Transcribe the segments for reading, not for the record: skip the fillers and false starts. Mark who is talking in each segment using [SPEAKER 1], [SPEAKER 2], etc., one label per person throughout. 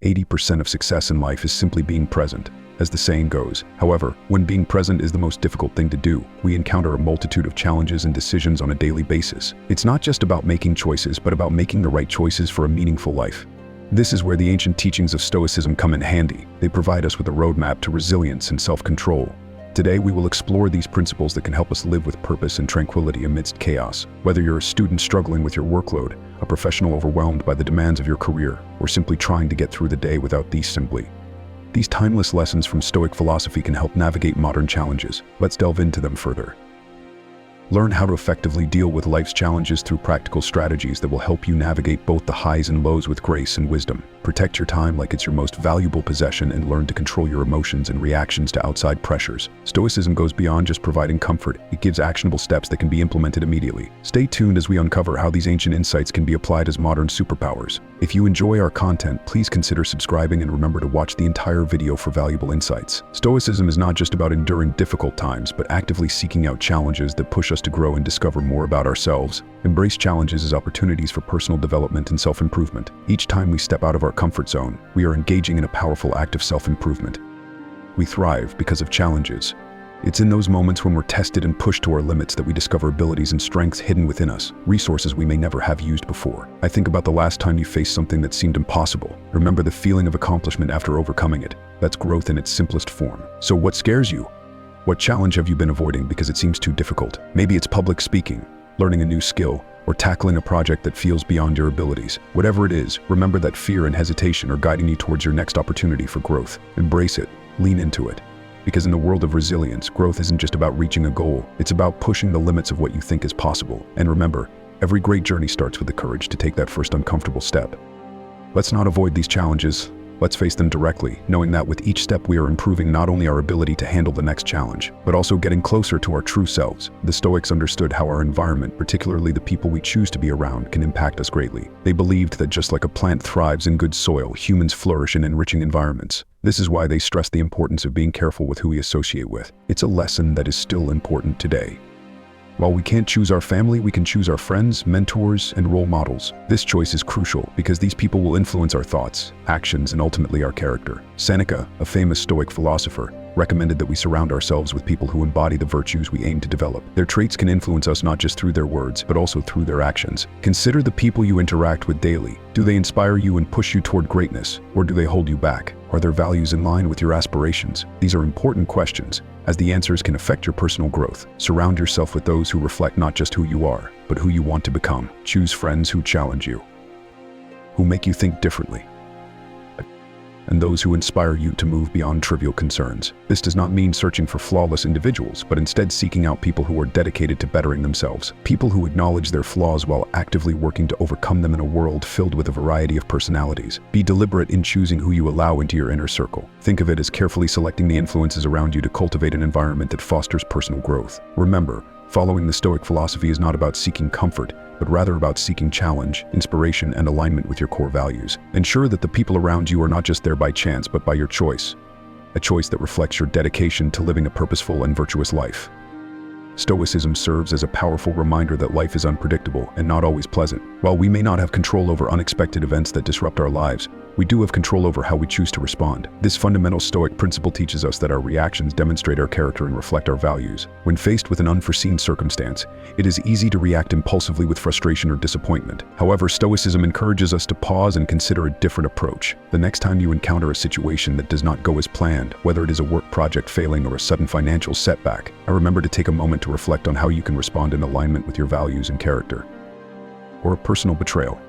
[SPEAKER 1] 80% of success in life is simply being present, as the saying goes. However, when being present is the most difficult thing to do, we encounter a multitude of challenges and decisions on a daily basis. It's not just about making choices, but about making the right choices for a meaningful life. This is where the ancient teachings of Stoicism come in handy. They provide us with a roadmap to resilience and self-control. Today, we will explore these principles that can help us live with purpose and tranquility amidst chaos. Whether you're a student struggling with your workload, a professional overwhelmed by the demands of your career, or simply trying to get through the day without these timeless lessons from Stoic philosophy can help navigate modern challenges. Let's delve into them further. Learn how to effectively deal with life's challenges through practical strategies that will help you navigate both the highs and lows with grace and wisdom. Protect your time like it's your most valuable possession and learn to control your emotions and reactions to outside pressures. Stoicism goes beyond just providing comfort. It gives actionable steps that can be implemented immediately. Stay tuned as we uncover how these ancient insights can be applied as modern superpowers. If you enjoy our content, please consider subscribing and remember to watch the entire video for valuable insights. Stoicism is not just about enduring difficult times, but actively seeking out challenges that push us to grow and discover more about ourselves. Embrace challenges as opportunities for personal development and self-improvement. Each time we step out of our comfort zone, we are engaging in a powerful act of self-improvement. We thrive because of challenges. It's in those moments when we're tested and pushed to our limits that we discover abilities and strengths hidden within us, resources we may never have used before. I think about the last time you faced something that seemed impossible. Remember the feeling of accomplishment after overcoming it. That's growth in its simplest form. So what scares you? What challenge have you been avoiding because it seems too difficult? Maybe it's public speaking, learning a new skill, or tackling a project that feels beyond your abilities. Whatever it is, remember that fear and hesitation are guiding you towards your next opportunity for growth. Embrace it, lean into it. Because in the world of resilience, growth isn't just about reaching a goal, it's about pushing the limits of what you think is possible. And remember, every great journey starts with the courage to take that first uncomfortable step. Let's not avoid these challenges. Let's face them directly, knowing that with each step we are improving not only our ability to handle the next challenge, but also getting closer to our true selves. The Stoics understood how our environment, particularly the people we choose to be around, can impact us greatly. They believed that just like a plant thrives in good soil, humans flourish in enriching environments. This is why they stress the importance of being careful with who we associate with. It's a lesson that is still important today. While we can't choose our family, we can choose our friends, mentors, and role models. This choice is crucial because these people will influence our thoughts, actions, and ultimately our character. Seneca, a famous Stoic philosopher, recommended that we surround ourselves with people who embody the virtues we aim to develop. Their traits can influence us not just through their words, but also through their actions. Consider the people you interact with daily. Do they inspire you and push you toward greatness, or do they hold you back? Are their values in line with your aspirations? These are important questions, as the answers can affect your personal growth. Surround yourself with those who reflect not just who you are, but who you want to become. Choose friends who challenge you, who make you think differently, and those who inspire you to move beyond trivial concerns. This does not mean searching for flawless individuals, but instead seeking out people who are dedicated to bettering themselves. People who acknowledge their flaws while actively working to overcome them in a world filled with a variety of personalities. Be deliberate in choosing who you allow into your inner circle. Think of it as carefully selecting the influences around you to cultivate an environment that fosters personal growth. Remember, following the Stoic philosophy is not about seeking comfort, but rather about seeking challenge, inspiration, and alignment with your core values. Ensure that the people around you are not just there by chance, but by your choice. A choice that reflects your dedication to living a purposeful and virtuous life. Stoicism serves as a powerful reminder that life is unpredictable and not always pleasant. While we may not have control over unexpected events that disrupt our lives, we do have control over how we choose to respond. This fundamental Stoic principle teaches us that our reactions demonstrate our character and reflect our values. When faced with an unforeseen circumstance, it is easy to react impulsively with frustration or disappointment. However, Stoicism encourages us to pause and consider a different approach. The next time you encounter a situation that does not go as planned, whether it is a work project failing or a sudden financial setback, remember to take a moment to reflect on how you can respond in alignment with your values and character. Or a personal betrayal.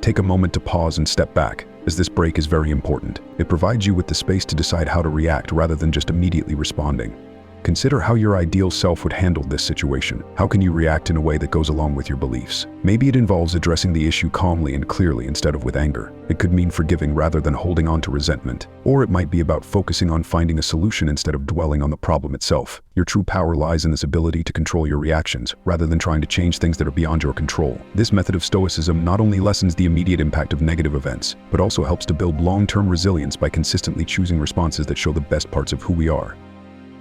[SPEAKER 1] Take a moment to pause and step back, as this break is very important. It provides you with the space to decide how to react rather than just immediately responding. Consider how your ideal self would handle this situation. How can you react in a way that goes along with your beliefs? Maybe it involves addressing the issue calmly and clearly instead of with anger. It could mean forgiving rather than holding on to resentment. Or it might be about focusing on finding a solution instead of dwelling on the problem itself. Your true power lies in this ability to control your reactions, rather than trying to change things that are beyond your control. This method of Stoicism not only lessens the immediate impact of negative events, but also helps to build long-term resilience by consistently choosing responses that show the best parts of who we are.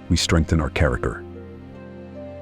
[SPEAKER 1] We strengthen our character.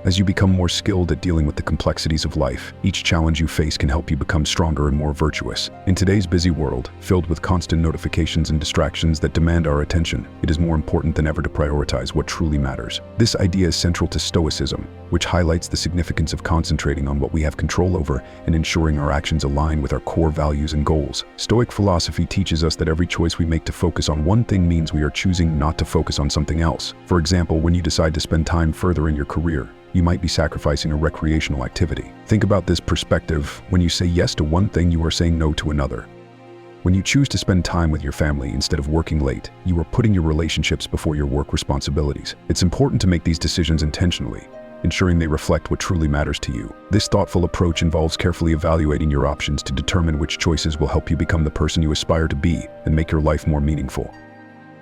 [SPEAKER 1] As you become more skilled at dealing with the complexities of life, each challenge you face can help you become stronger and more virtuous. In today's busy world, filled with constant notifications and distractions that demand our attention, it is more important than ever to prioritize what truly matters. This idea is central to Stoicism, which highlights the significance of concentrating on what we have control over and ensuring our actions align with our core values and goals. Stoic philosophy teaches us that every choice we make to focus on one thing means we are choosing not to focus on something else. For example, when you decide to spend time further in your career, you might be sacrificing a recreational activity. Think about this perspective. When you say yes to one thing, you are saying no to another. When you choose to spend time with your family instead of working late, you are putting your relationships before your work responsibilities. It's important to make these decisions intentionally, ensuring they reflect what truly matters to you. This thoughtful approach involves carefully evaluating your options to determine which choices will help you become the person you aspire to be and make your life more meaningful.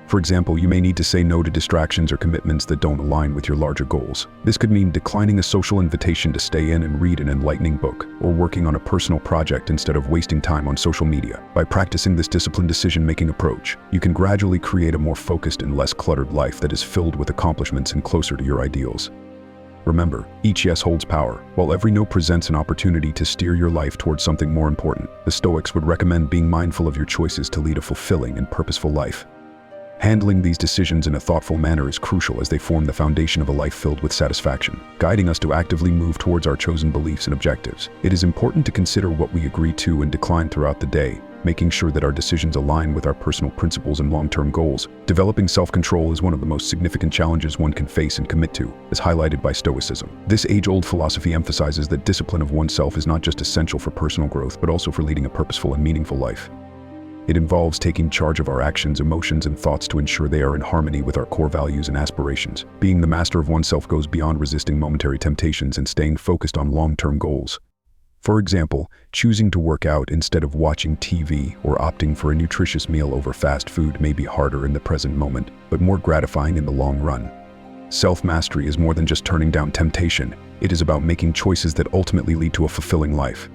[SPEAKER 1] For example, you may need to say no to distractions or commitments that don't align with your larger goals. This could mean declining a social invitation to stay in and read an enlightening book, or working on a personal project instead of wasting time on social media. By practicing this disciplined decision-making approach, you can gradually create a more focused and less cluttered life that is filled with accomplishments and closer to your ideals. Remember, each yes holds power, while every no presents an opportunity to steer your life towards something more important. The Stoics would recommend being mindful of your choices to lead a fulfilling and purposeful life. Handling these decisions in a thoughtful manner is crucial as they form the foundation of a life filled with satisfaction, guiding us to actively move towards our chosen beliefs and objectives. It is important to consider what we agree to and decline throughout the day, making sure that our decisions align with our personal principles and long-term goals. Developing self-control is one of the most significant challenges one can face and commit to, as highlighted by Stoicism. This age-old philosophy emphasizes that discipline of oneself is not just essential for personal growth, but also for leading a purposeful and meaningful life. It involves taking charge of our actions, emotions, and thoughts to ensure they are in harmony with our core values and aspirations. Being the master of oneself goes beyond resisting momentary temptations and staying focused on long-term goals. For example, choosing to work out instead of watching TV or opting for a nutritious meal over fast food may be harder in the present moment, but more gratifying in the long run. Self-mastery is more than just turning down temptation. It is about making choices that ultimately lead to a fulfilling life.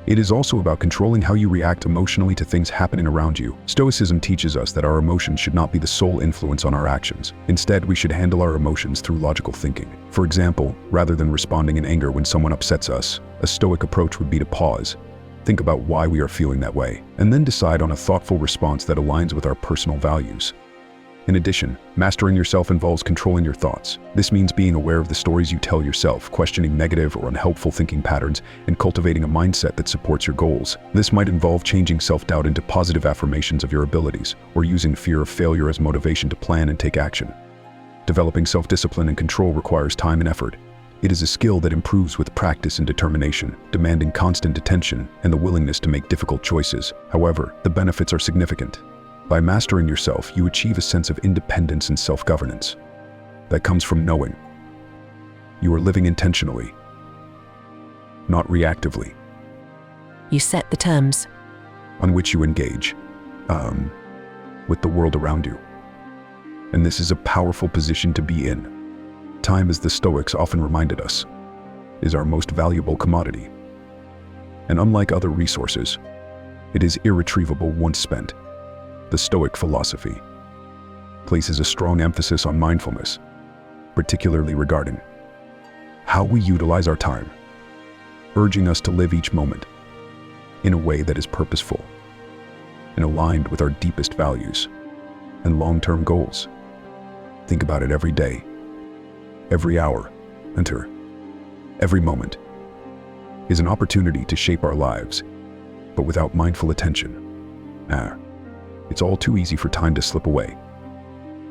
[SPEAKER 1] It is also about controlling how you react emotionally to things happening around you. Stoicism teaches us that our emotions should not be the sole influence on our actions. Instead, we should handle our emotions through logical thinking. For example, rather than responding in anger when someone upsets us, a Stoic approach would be to pause, think about why we are feeling that way, and then decide on a thoughtful response that aligns with our personal values. In addition, mastering yourself involves controlling your thoughts. This means being aware of the stories you tell yourself, questioning negative or unhelpful thinking patterns, and cultivating a mindset that supports your goals. This might involve changing self-doubt into positive affirmations of your abilities, or using fear of failure as motivation to plan and take action. Developing self-discipline and control requires time and effort. It is a skill that improves with practice and determination, demanding constant attention and the willingness to make difficult choices. However, the benefits are significant. By mastering yourself, you achieve a sense of independence and self-governance that comes from knowing you are living intentionally, not reactively,
[SPEAKER 2] You set the terms
[SPEAKER 1] on which you engage with the world around you. And this is a powerful position to be in. Time, as the Stoics often reminded us, is our most valuable commodity. And unlike other resources, it is irretrievable once spent. The Stoic philosophy places a strong emphasis on mindfulness, particularly regarding how we utilize our time, urging us to live each moment in a way that is purposeful and aligned with our deepest values and long-term goals. Think about it every day, every hour, and every moment is an opportunity to shape our lives, but without mindful attention, it's all too easy for time to slip away.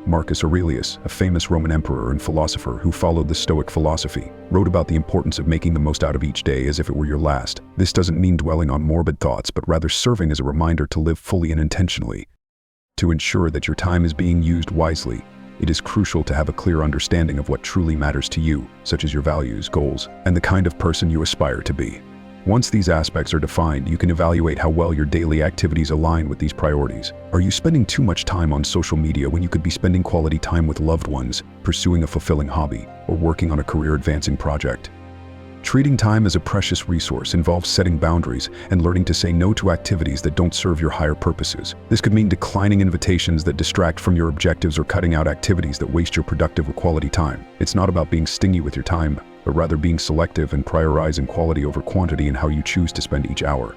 [SPEAKER 1] Marcus Aurelius, a famous Roman emperor and philosopher who followed the Stoic philosophy, wrote about the importance of making the most out of each day as if it were your last. This doesn't mean dwelling on morbid thoughts, but rather serving as a reminder to live fully and intentionally. To ensure that your time is being used wisely, it is crucial to have a clear understanding of what truly matters to you, such as your values, goals, and the kind of person you aspire to be. Once these aspects are defined, you can evaluate how well your daily activities align with these priorities. Are you spending too much time on social media when you could be spending quality time with loved ones, pursuing a fulfilling hobby, or working on a career-advancing project? Treating time as a precious resource involves setting boundaries and learning to say no to activities that don't serve your higher purposes. This could mean declining invitations that distract from your objectives or cutting out activities that waste your productive or quality time. It's not about being stingy with your time, but rather being selective and prioritizing quality over quantity in how you choose to spend each hour.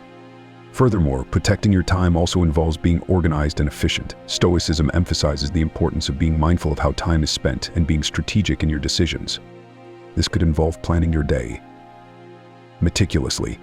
[SPEAKER 1] Furthermore, protecting your time also involves being organized and efficient. Stoicism emphasizes the importance of being mindful of how time is spent and being strategic in your decisions. This could involve planning your day meticulously,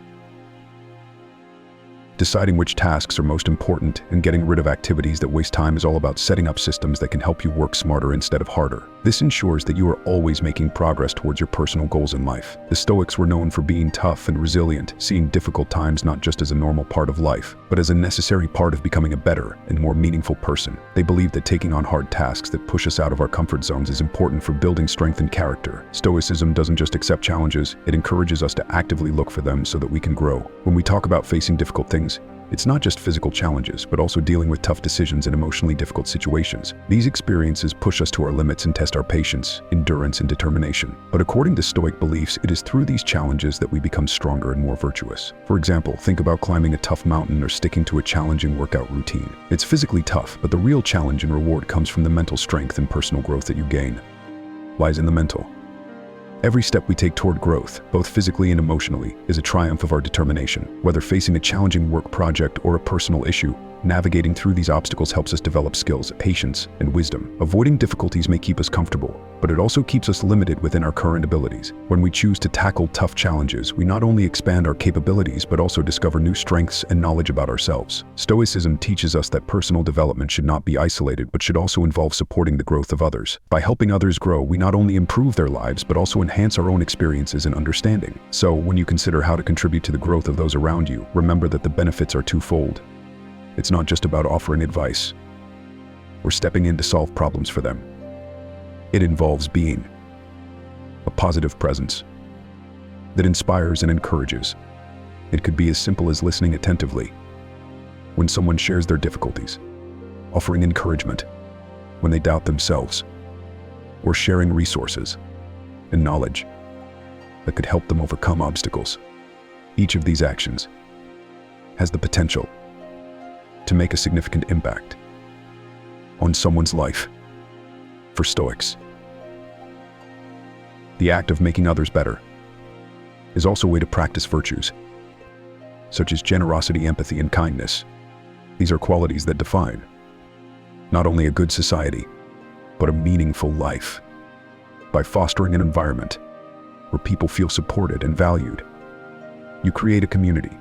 [SPEAKER 1] deciding which tasks are most important, and getting rid of activities that waste time. Is all about setting up systems that can help you work smarter instead of harder. This ensures that you are always making progress towards your personal goals in life. The Stoics were known for being tough and resilient, seeing difficult times not just as a normal part of life, but as a necessary part of becoming a better and more meaningful person. They believed that taking on hard tasks that push us out of our comfort zones is important for building strength and character. Stoicism doesn't just accept challenges, it encourages us to actively look for them so that we can grow. When we talk about facing difficult things, it's not just physical challenges, but also dealing with tough decisions in emotionally difficult situations. These experiences push us to our limits and test our patience, endurance, and determination. But according to Stoic beliefs, it is through these challenges that we become stronger and more virtuous. For example, think about climbing a tough mountain or sticking to a challenging workout routine. It's physically tough, but the real challenge and reward comes from the mental strength and personal growth that you gain. Lies in the mental. Every step we take toward growth, both physically and emotionally, is a triumph of our determination. Whether facing a challenging work project or a personal issue, navigating through these obstacles helps us develop skills, patience, and wisdom. Avoiding difficulties may keep us comfortable, but it also keeps us limited within our current abilities. When we choose to tackle tough challenges, we not only expand our capabilities, but also discover new strengths and knowledge about ourselves. Stoicism teaches us that personal development should not be isolated, but should also involve supporting the growth of others. By helping others grow, we not only improve their lives, but also enhance our own experiences and understanding. So, when you consider how to contribute to the growth of those around you, remember that the benefits are twofold. It's not just about offering advice or stepping in to solve problems for them. It involves being a positive presence that inspires and encourages. It could be as simple as listening attentively when someone shares their difficulties, offering encouragement when they doubt themselves, or sharing resources and knowledge that could help them overcome obstacles. Each of these actions has the potential to make a significant impact on someone's life. For Stoics, the act of making others better is also a way to practice virtues, such as generosity, empathy, and kindness. These are qualities that define not only a good society, but a meaningful life. By fostering an environment where people feel supported and valued, you create a community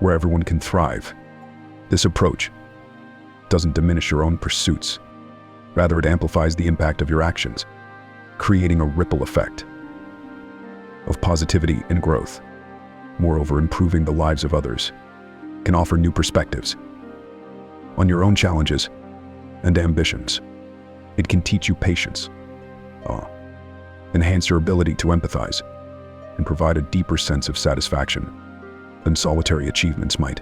[SPEAKER 1] where everyone can thrive. This approach doesn't diminish your own pursuits. Rather, it amplifies the impact of your actions, creating a ripple effect of positivity and growth. Moreover, improving the lives of others can offer new perspectives on your own challenges and ambitions. It can teach you patience, enhance your ability to empathize, and provide a deeper sense of satisfaction than solitary achievements might.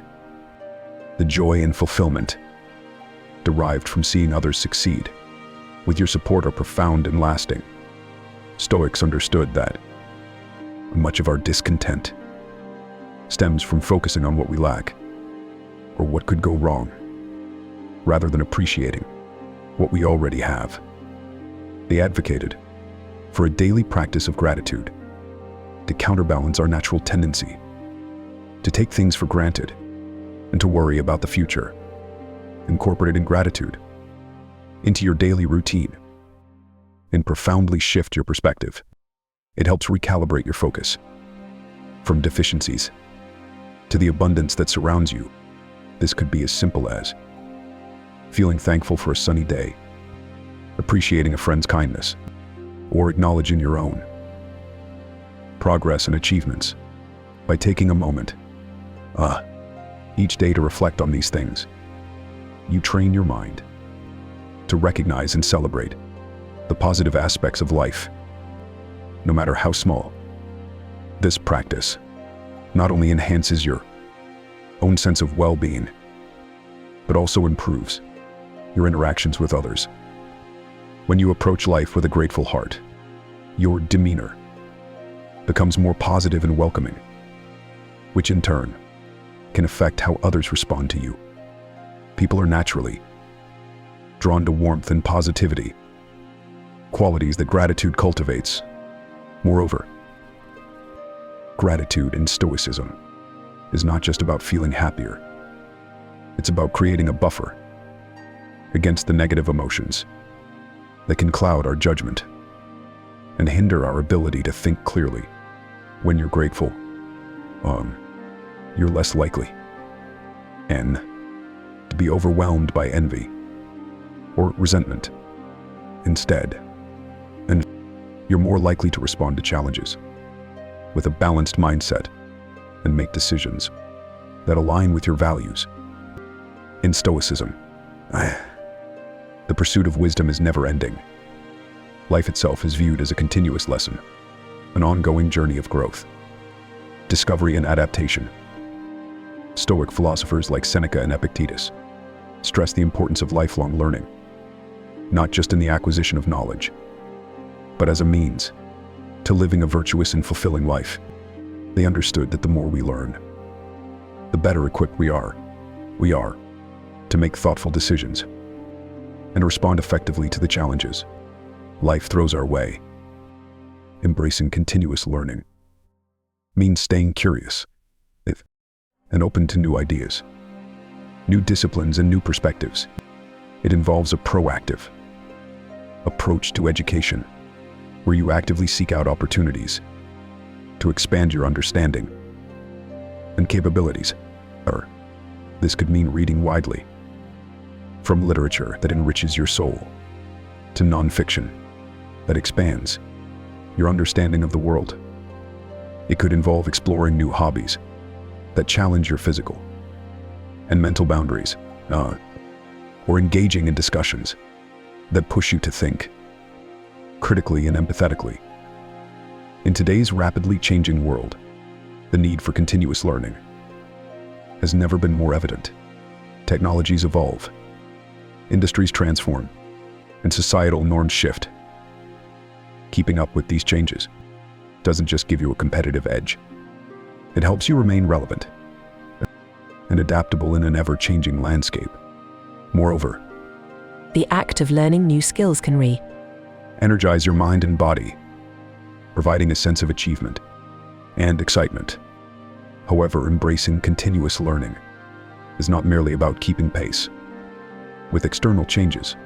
[SPEAKER 1] The joy and fulfillment derived from seeing others succeed with your support are profound and lasting. Stoics understood that much of our discontent stems from focusing on what we lack or what could go wrong, rather than appreciating what we already have. They advocated for a daily practice of gratitude to counterbalance our natural tendency to take things for granted and to worry about the future. Incorporating gratitude into your daily routine and profoundly shift your perspective. It helps recalibrate your focus from deficiencies to the abundance that surrounds you. This could be as simple as feeling thankful for a sunny day, appreciating a friend's kindness, or acknowledging your own progress and achievements. By taking a moment each day to reflect on these things, you train your mind to recognize and celebrate the positive aspects of life, no matter how small. This practice not only enhances your own sense of well-being, but also improves your interactions with others. When you approach life with a grateful heart, your demeanor becomes more positive and welcoming, which in turn can affect how others respond to you. People are naturally drawn to warmth and positivity, qualities that gratitude cultivates. Moreover, gratitude in Stoicism is not just about feeling happier. It's about creating a buffer against the negative emotions that can cloud our judgment and hinder our ability to think clearly. When you're grateful, you're less likely to be overwhelmed by envy or resentment. Instead, you're more likely to respond to challenges with a balanced mindset and make decisions that align with your values. In Stoicism, the pursuit of wisdom is never-ending. Life itself is viewed as a continuous lesson, an ongoing journey of growth, discovery, and adaptation. Stoic philosophers like Seneca and Epictetus stress the importance of lifelong learning, not just in the acquisition of knowledge, but as a means to living a virtuous and fulfilling life. They understood that the more we learn, the better equipped we are to make thoughtful decisions and respond effectively to the challenges life throws our way. Embracing continuous learning means staying curious and open to new ideas, new disciplines, and new perspectives. It involves a proactive approach to education, where you actively seek out opportunities to expand your understanding and capabilities. This could mean reading widely, from literature that enriches your soul to nonfiction that expands your understanding of the world. It could involve exploring new hobbies that challenge your physical and mental boundaries, or engaging in discussions that push you to think critically and empathetically. In today's rapidly changing world, the need for continuous learning has never been more evident. Technologies evolve, industries transform, and societal norms shift. Keeping up with these changes doesn't just give you a competitive edge. It helps you remain relevant and adaptable in an ever-changing landscape. Moreover,
[SPEAKER 2] The act of learning new skills can
[SPEAKER 1] energize your mind and body, providing a sense of achievement and excitement. However, embracing continuous learning is not merely about keeping pace with external changes.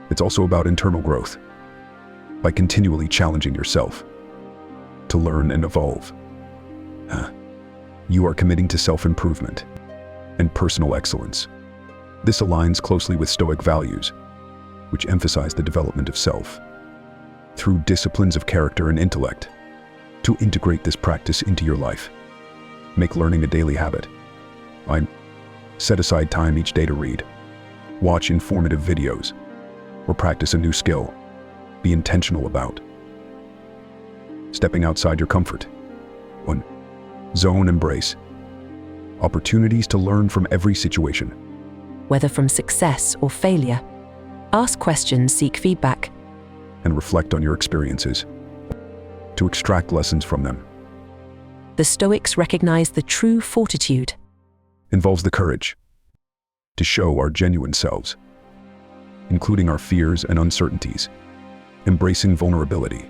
[SPEAKER 1] It's also about internal growth. By continually challenging yourself to learn and evolve, you are committing to self-improvement and personal excellence. This aligns closely with Stoic values, which emphasize the development of self through disciplines of character and intellect. To integrate this practice into your life, make learning a daily habit. Set aside time each day to read, watch informative videos, or practice a new skill. Be intentional about stepping outside your comfort zone. Embrace opportunities to learn from every situation.
[SPEAKER 2] whether from success or failure. Ask questions, seek feedback,
[SPEAKER 1] And reflect on your experiences to extract lessons from them.
[SPEAKER 2] The Stoics recognize the true fortitude
[SPEAKER 1] Involves the courage to show our genuine selves, including our fears and uncertainties. Embracing vulnerability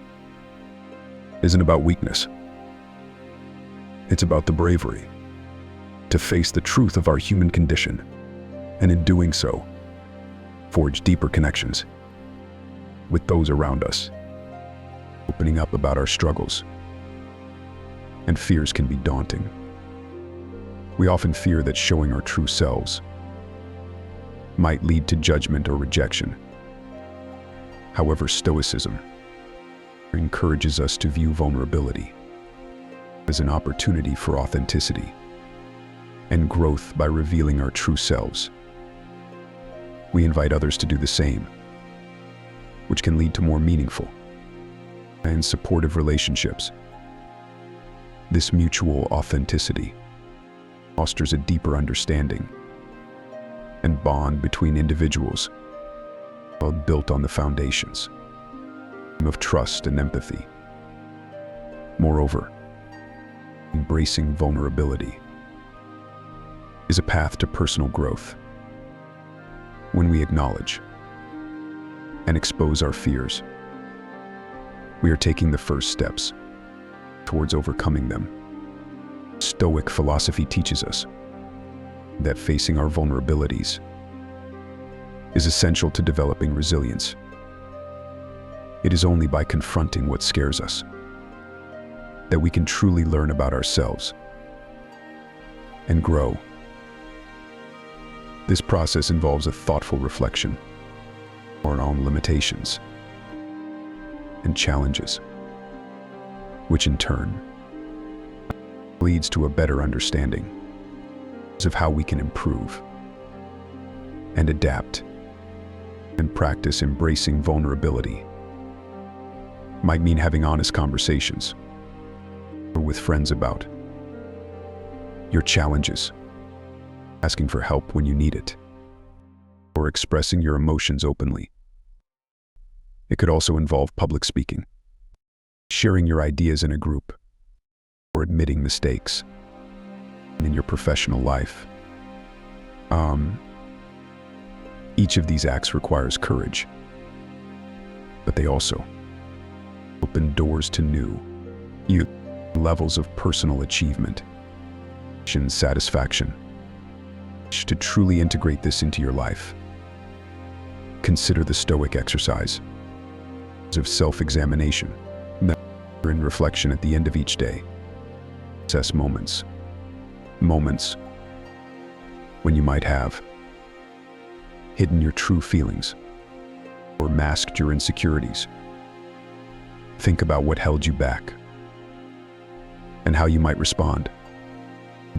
[SPEAKER 1] isn't about weakness. It's about the bravery to face the truth of our human condition, and in doing so, forge deeper connections with those around us. Opening up about our struggles and fears can be daunting. We often fear that showing our true selves might lead to judgment or rejection. However, Stoicism encourages us to view vulnerability as an opportunity for authenticity and growth. By revealing our true selves, we invite others to do the same, which can lead to more meaningful and supportive relationships. This mutual authenticity fosters a deeper understanding and bond between individuals, built on the foundations of trust and empathy. Moreover, Embracing vulnerability is a path to personal growth. When we acknowledge and expose our fears, we are taking the first steps towards overcoming them. Stoic philosophy teaches us that facing our vulnerabilities is essential to developing resilience. It is only by confronting what scares us that we can truly learn about ourselves and grow. This process involves a thoughtful reflection on our own limitations and challenges, which in turn leads to a better understanding of how we can improve and adapt. And practice embracing vulnerability might mean having honest conversations with friends about your challenges, asking for help when you need it, or expressing your emotions openly. It could also involve public speaking, sharing your ideas in a group, or admitting mistakes in your professional life. Each of these acts requires courage, but they also open doors to new levels of personal achievement and satisfaction. To truly integrate this into your life, consider the Stoic exercise of self-examination and reflection at the end of each day. Assess moments when you might have hidden your true feelings or masked your insecurities. Think about what held you back and how you might respond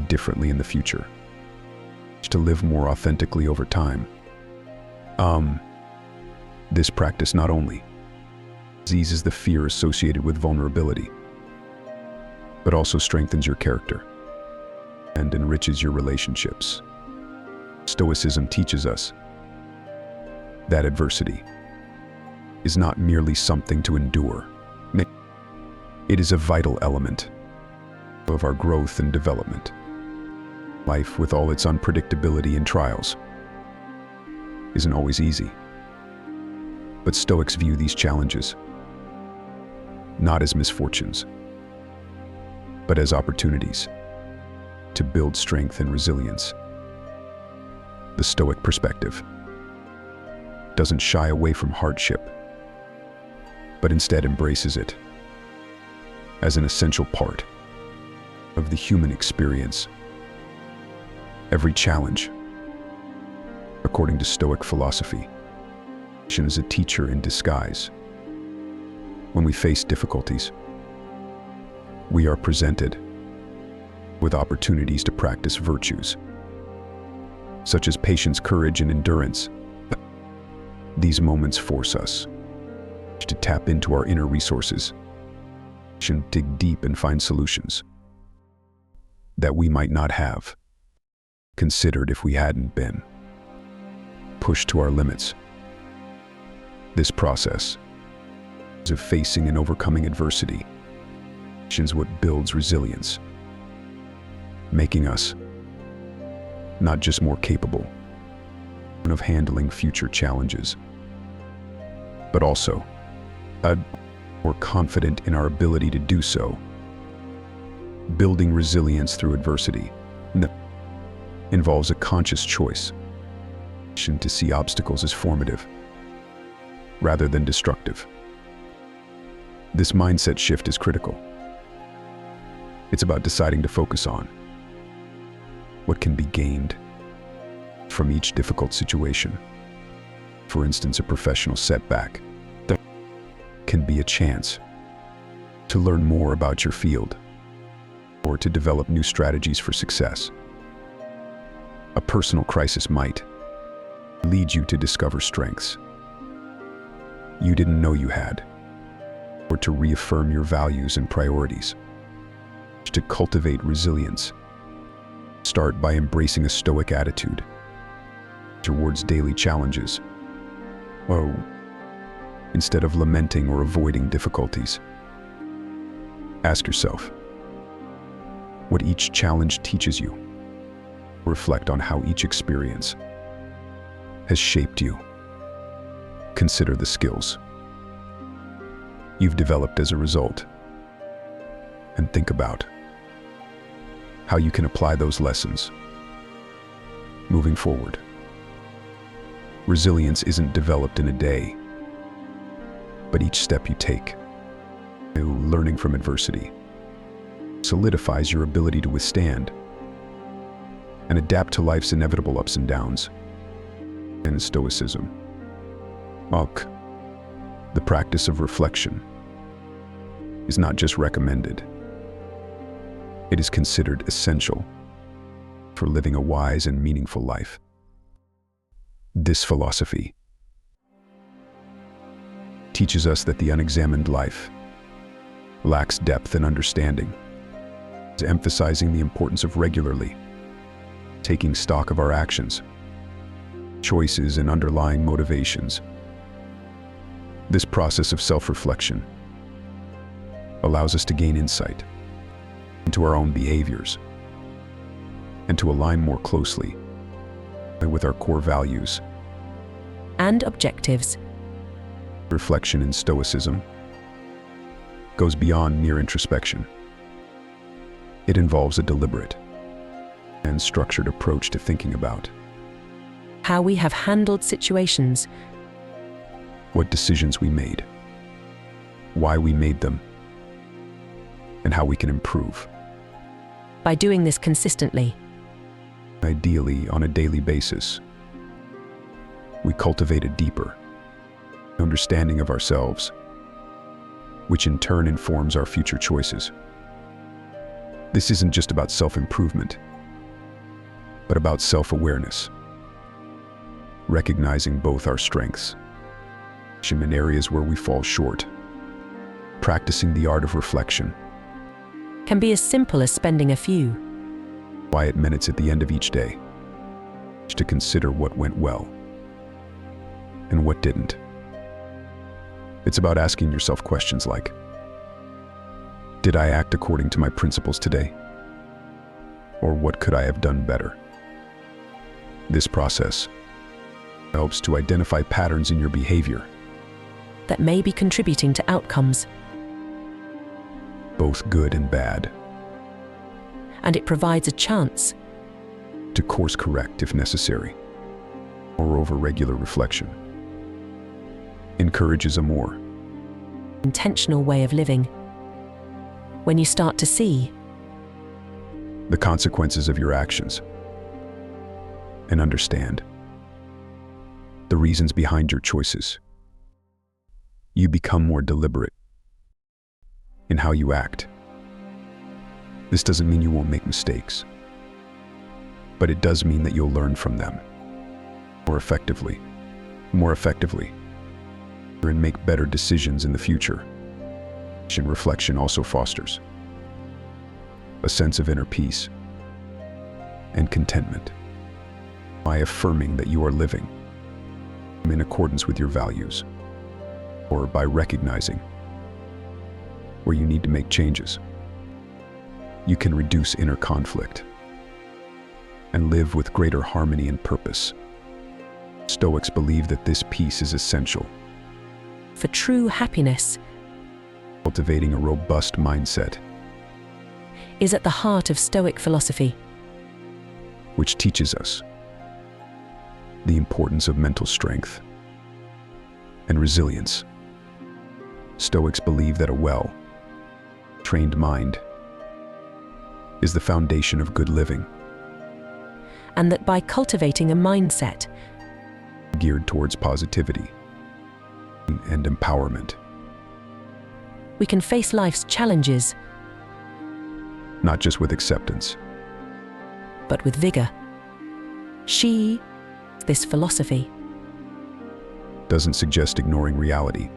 [SPEAKER 1] differently in the future to live more authentically over time. This practice not only eases the fear associated with vulnerability, but also strengthens your character and enriches your relationships. Stoicism teaches us that adversity is not merely something to endure. It is a vital element of our growth and development. Life, with all its unpredictability and trials, isn't always easy. But Stoics view these challenges not as misfortunes, but as opportunities to build strength and resilience. The Stoic perspective doesn't shy away from hardship, but instead embraces it as an essential part of the human experience. Every challenge, according to Stoic philosophy, is a teacher in disguise. When we face difficulties, we are presented with opportunities to practice virtues, such as patience, courage, and endurance. These moments force us to tap into our inner resources and dig deep and find solutions that we might not have considered if we hadn't been pushed to our limits. This process of facing and overcoming adversity is what builds resilience, making us not just more capable of handling future challenges, but also more confident in our ability to do so. Building resilience through adversity involves a conscious choice to see obstacles as formative rather than destructive. This mindset shift is critical. It's about deciding to focus on what can be gained from each difficult situation. For instance, a professional setback can be a chance to learn more about your field or to develop new strategies for success. A personal crisis might lead you to discover strengths you didn't know you had, or to reaffirm your values and priorities. To cultivate resilience, start by embracing a Stoic attitude towards daily challenges. Instead of lamenting or avoiding difficulties, ask yourself, what each challenge teaches you. Reflect on how each experience has shaped you. Consider the skills you've developed as a result, and think about how you can apply those lessons moving forward. Resilience isn't developed in a day, but each step you take, learning from adversity, solidifies your ability to withstand and adapt to life's inevitable ups and downs. In Stoicism, the practice of reflection is not just recommended, it is considered essential for living a wise and meaningful life. This philosophy teaches us that the unexamined life lacks depth and understanding, emphasizing the importance of regularly taking stock of our actions, choices, and underlying motivations. This process of self-reflection allows us to gain insight into our own behaviors and to align more closely with our core values
[SPEAKER 2] and objectives.
[SPEAKER 1] Reflection in Stoicism goes beyond mere introspection. It involves a deliberate and structured approach to thinking about
[SPEAKER 2] how we have handled situations,
[SPEAKER 1] what decisions we made, why we made them, and how we can improve.
[SPEAKER 2] By doing this consistently,
[SPEAKER 1] ideally on a daily basis, we cultivate a deeper understanding of ourselves, which in turn informs our future choices. This isn't just about self-improvement, but about self-awareness, recognizing both our strengths and areas where we fall short. Practicing the art of reflection
[SPEAKER 2] can be as simple as spending a few
[SPEAKER 1] quiet minutes at the end of each day to consider what went well and what didn't. It's about asking yourself questions like, did I act according to my principles today? Or what could I have done better? This process helps to identify patterns in your behavior
[SPEAKER 2] that may be contributing to outcomes,
[SPEAKER 1] both good and bad,
[SPEAKER 2] and it provides a chance
[SPEAKER 1] to course correct if necessary. Moreover, regular reflection encourages a more
[SPEAKER 2] intentional way of living. When you start to see
[SPEAKER 1] the consequences of your actions and understand the reasons behind your choices, you become more deliberate in how you act. This doesn't mean you won't make mistakes, but it does mean that you'll learn from them more effectively, and make better decisions in the future. Reflection also fosters a sense of inner peace and contentment by affirming that you are living in accordance with your values, or by recognizing where you need to make changes. You can reduce inner conflict and live with greater harmony and purpose. Stoics believe that this peace is essential
[SPEAKER 2] for true happiness.
[SPEAKER 1] Cultivating a robust mindset
[SPEAKER 2] is at the heart of Stoic philosophy,
[SPEAKER 1] which teaches us the importance of mental strength and resilience. Stoics believe that a well-trained mind is the foundation of good living,
[SPEAKER 2] and that by cultivating a mindset
[SPEAKER 1] geared towards positivity and empowerment,
[SPEAKER 2] we can face life's challenges
[SPEAKER 1] not just with acceptance,
[SPEAKER 2] but with vigor. This philosophy
[SPEAKER 1] doesn't suggest ignoring reality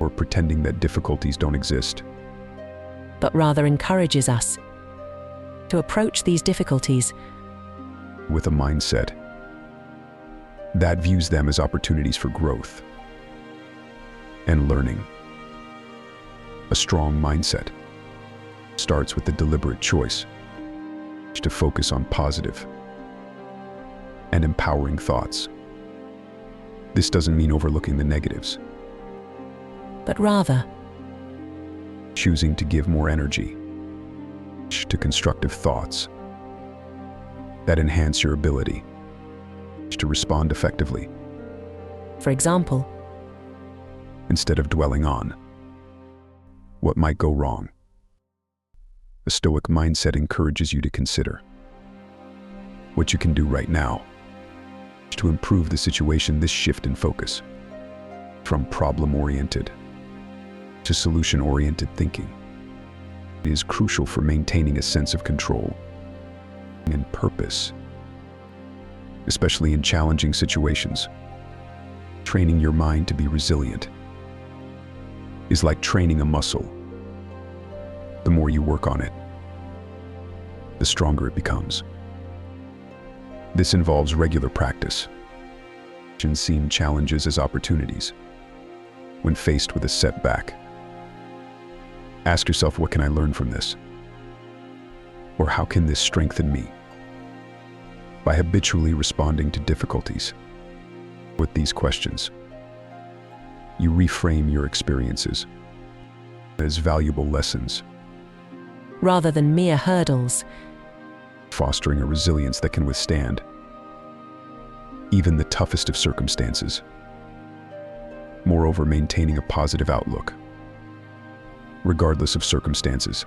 [SPEAKER 1] or pretending that difficulties don't exist,
[SPEAKER 2] but rather encourages us to approach these difficulties
[SPEAKER 1] with a mindset that views them as opportunities for growth and learning. A strong mindset starts with the deliberate choice to focus on positive and empowering thoughts. This doesn't mean overlooking the negatives,
[SPEAKER 2] but rather
[SPEAKER 1] choosing to give more energy to constructive thoughts that enhance your ability to respond effectively,
[SPEAKER 2] for example,
[SPEAKER 1] instead of dwelling on what might go wrong. A Stoic mindset encourages you to consider what you can do right now to improve the situation. This shift in focus from problem-oriented to solution-oriented thinking is crucial for maintaining a sense of control and purpose, especially in challenging situations. Training your mind to be resilient is like training a muscle. The more you work on it, the stronger it becomes. This involves regular practice and seeing challenges as opportunities. When faced with a setback, ask yourself, what can I learn from this? Or how can this strengthen me? By habitually responding to difficulties with these questions, you reframe your experiences as valuable lessons,
[SPEAKER 2] rather than mere hurdles,
[SPEAKER 1] fostering a resilience that can withstand even the toughest of circumstances. Moreover, maintaining a positive outlook, regardless of circumstances,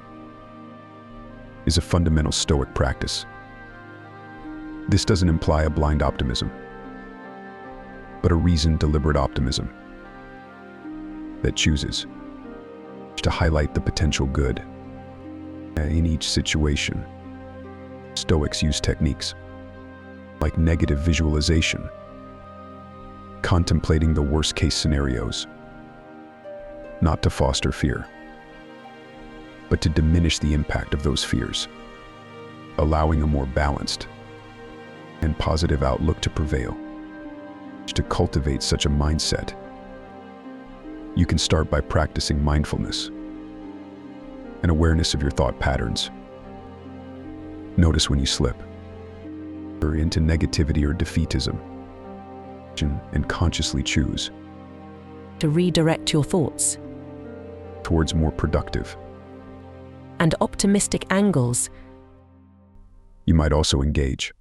[SPEAKER 1] is a fundamental Stoic practice. This doesn't imply a blind optimism, but a reasoned, deliberate optimism that chooses to highlight the potential good in each situation. Stoics use techniques like negative visualization, contemplating the worst-case scenarios, not to foster fear, but to diminish the impact of those fears, allowing a more balanced and positive outlook to prevail. To cultivate such a mindset, you can start by practicing mindfulness and awareness of your thought patterns. Notice when you slip or into negativity or defeatism, and consciously choose
[SPEAKER 2] to redirect your thoughts
[SPEAKER 1] towards more productive
[SPEAKER 2] and optimistic angles.
[SPEAKER 1] You might also engage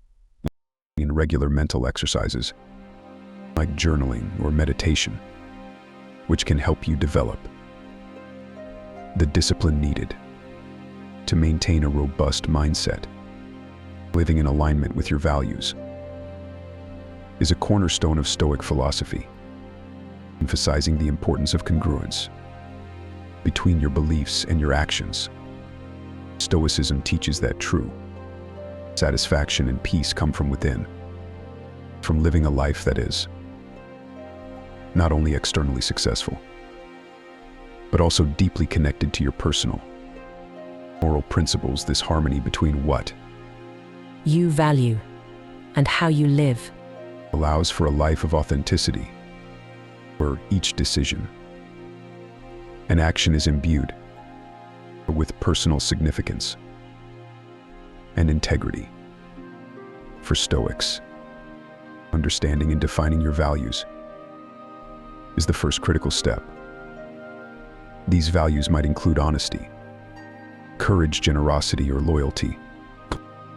[SPEAKER 1] in regular mental exercises like journaling or meditation, which can help you develop the discipline needed to maintain a robust mindset. Living in alignment with your values is a cornerstone of Stoic philosophy, emphasizing the importance of congruence between your beliefs and your actions. Stoicism teaches that true satisfaction and peace come from within, from living a life that is not only externally successful, but also deeply connected to your personal moral principles. This harmony between what
[SPEAKER 2] you value and how you live
[SPEAKER 1] allows for a life of authenticity, where each decision and action is imbued with personal significance and integrity. For Stoics, understanding and defining your values is the first critical step. These values might include honesty, courage, generosity, or loyalty,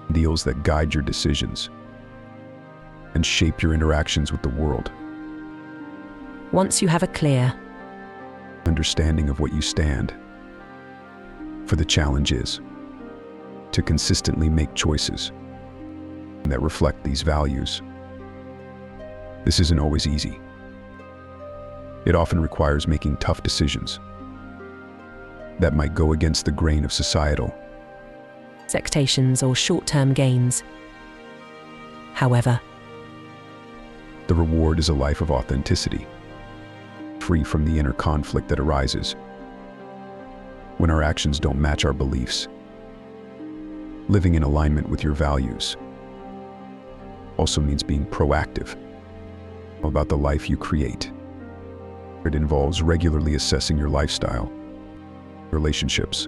[SPEAKER 1] ideals that guide your decisions and shape your interactions with the world.
[SPEAKER 2] Once you have a clear
[SPEAKER 1] understanding of what you stand for, the challenge is to consistently make choices that reflect these values. This isn't always easy. It often requires making tough decisions that might go against the grain of societal
[SPEAKER 2] expectations or short-term gains. However,
[SPEAKER 1] the reward is a life of authenticity, free from the inner conflict that arises when our actions don't match our beliefs. Living in alignment with your values also means being proactive about the life you create. It involves regularly assessing your lifestyle, relationships,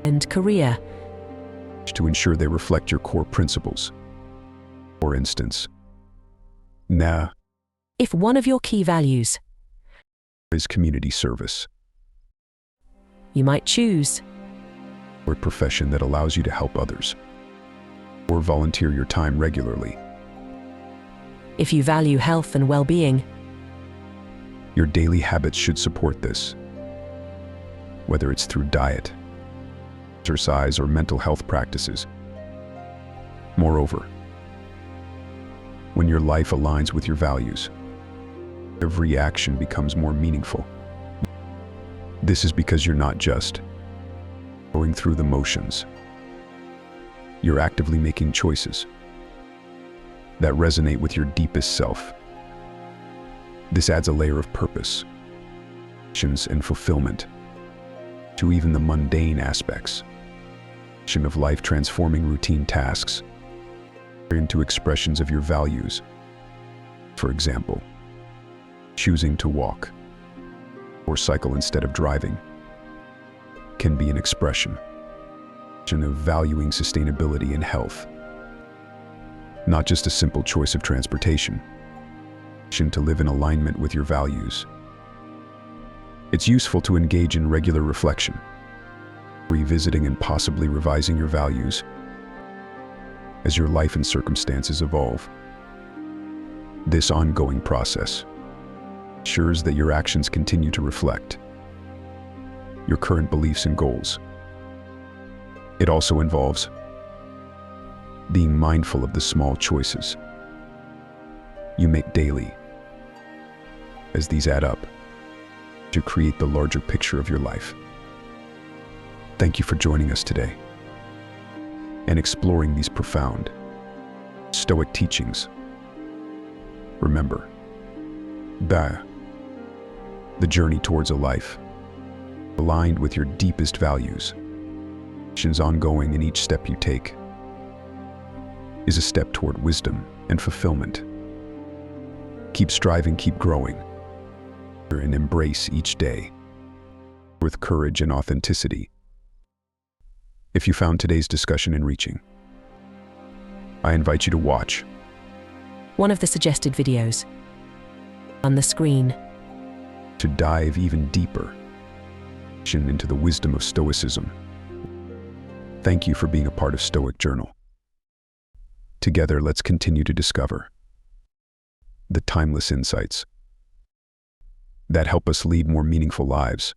[SPEAKER 2] and career.
[SPEAKER 1] to ensure they reflect your core principles. For instance, nah
[SPEAKER 2] If one of your key values,
[SPEAKER 1] is community service,
[SPEAKER 2] you might choose
[SPEAKER 1] or a profession that allows you to help others, or volunteer your time regularly.
[SPEAKER 2] if you value health and well-being,
[SPEAKER 1] Your daily habits should support this, whether it's through diet, exercise, or mental health practices. Moreover, when your life aligns with your values, every action becomes more meaningful. This is because you're not just going through the motions. You're actively making choices that resonate with your deepest self. This adds a layer of purpose, and fulfillment to even the mundane aspects of life, transforming routine tasks into expressions of your values. For example, choosing to walk or cycle instead of driving can be an expression of valuing sustainability and health, not just a simple choice of transportation. To live in alignment with your values. It's useful to engage in regular reflection, revisiting and possibly revising your values as your life and circumstances evolve. This ongoing process ensures that your actions continue to reflect your current beliefs and goals. It also involves being mindful of the small choices you make daily, as these add up to create the larger picture of your life. Thank you for joining us today and exploring these profound Stoic teachings. Remember, the journey towards a life aligned with your deepest values is ongoing, and each step you take is a step toward wisdom and fulfillment. Keep striving, keep growing, and embrace each day with courage and authenticity. If you found today's discussion enriching, I invite you to watch
[SPEAKER 2] one of the suggested videos on the screen.
[SPEAKER 1] To dive even deeper into the wisdom of Stoicism. Thank you for being a part of Stoic Journal. Together, let's continue to discover the timeless insights that help us lead more meaningful lives.